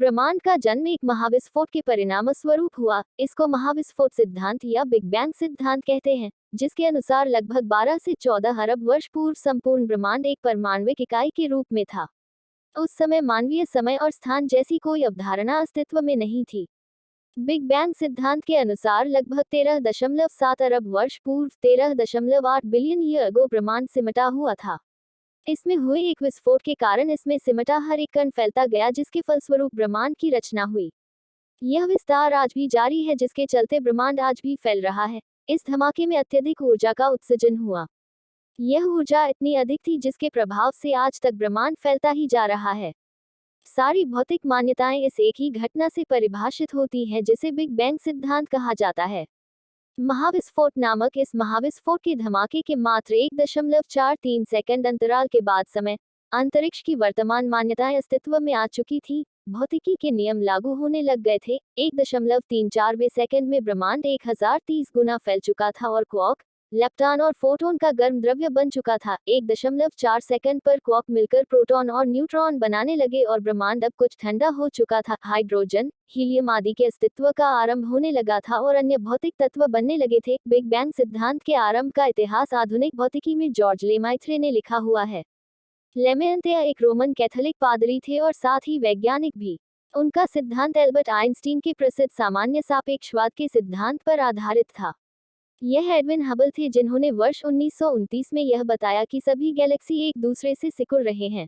ब्रह्मांड का जन्म एक महाविस्फोट के परिणामस्वरूप हुआ। इसको महाविस्फोट सिद्धांत या बिग बैंग सिद्धांत कहते हैं, जिसके अनुसार लगभग 12 से 14 अरब वर्ष पूर्व संपूर्ण ब्रह्मांड एक परमाणविक इकाई के रूप में था। उस समय मानवीय समय और स्थान जैसी कोई अवधारणा अस्तित्व में नहीं थी। बिग बैंग सिद्धांत के अनुसार लगभग 13.7 अरब वर्ष पूर्व 13.8 बिलियन ईयर अगो ब्रह्मांड सिमटा हुआ था। इसमें हुए एक विस्फोट के कारण इसमें सिमटा हर एक कण फैलता गया, जिसके फलस्वरूप ब्रह्मांड की रचना हुई। यह विस्तार आज भी जारी है, जिसके चलते ब्रह्मांड आज भी फैल रहा है। इस धमाके में अत्यधिक ऊर्जा का उत्सर्जन हुआ। यह ऊर्जा इतनी अधिक थी जिसके प्रभाव से आज तक ब्रह्मांड फैलता ही जा रहा है। सारी भौतिक मान्यताएं इस एक ही घटना से परिभाषित होती हैं, जिसे बिग बैंग सिद्धांत कहा जाता है। महाविस्फोट नामक इस महाविस्फोट के धमाके के मात्र 1.43 सेकंड अंतराल के बाद समय अंतरिक्ष की वर्तमान मान्यताएं अस्तित्व में आ चुकी थी। भौतिकी के नियम लागू होने लग गए थे। 1.34वें सेकंड में ब्रह्मांड 1030 गुना फैल चुका था और क्वार्क, लेप्टॉन और फोटोन का गर्म द्रव्य बन चुका था। 1.4 सेकंड पर क्वार्क मिलकर प्रोटॉन और न्यूट्रॉन बनाने लगे और ब्रह्मांड अब कुछ ठंडा हो चुका था। हाइड्रोजन, हीलियम आदि के अस्तित्व का आरंभ होने लगा था और अन्य भौतिक तत्व बनने लगे थे। बिग बैंग सिद्धांत के आरंभ का इतिहास आधुनिक भौतिकी में जॉर्ज लेमाइत्रे ने लिखा हुआ है। लेमेंत्रे एक रोमन कैथोलिक पादरी थे और साथ ही वैज्ञानिक भी। उनका सिद्धांत एल्बर्ट आइंस्टीन के प्रसिद्ध सामान्य सापेक्षवाद के सिद्धांत पर आधारित था। यह एडविन हबल थे जिन्होंने वर्ष 1929 में यह बताया कि सभी गैलेक्सी एक दूसरे से सिकुड़ रहे हैं।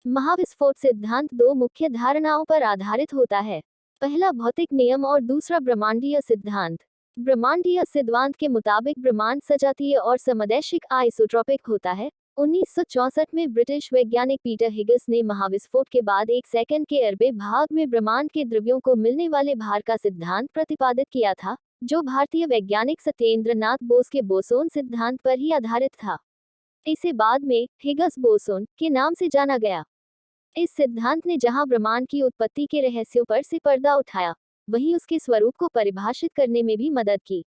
महाविस्फोट सिद्धांत दो मुख्य धारणाओं पर आधारित होता है। पहला भौतिक नियम और दूसरा ब्रह्मांडीय सिद्धांत। ब्रह्मांडीय सिद्धांत के मुताबिक ब्रह्मांड सजातीय और समदैशिक आइसोट्रॉपिक होता है। 1964 में ब्रिटिश वैज्ञानिक पीटर हिग्स ने महाविस्फोट के बाद 1 सेकंड के अरबे भाग में ब्रह्मांड के द्रव्यों को मिलने वाले भार का सिद्धांत प्रतिपादित किया था, जो भारतीय वैज्ञानिक सत्येंद्र नाथ बोस के बोसोन सिद्धांत पर ही आधारित था। इसे बाद में हिग्स बोसोन के नाम से जाना गया। इस सिद्धांत ने जहां ब्रह्मांड की उत्पत्ति के रहस्यों पर से पर्दा उठाया, वहीं उसके स्वरूप को परिभाषित करने में भी मदद की।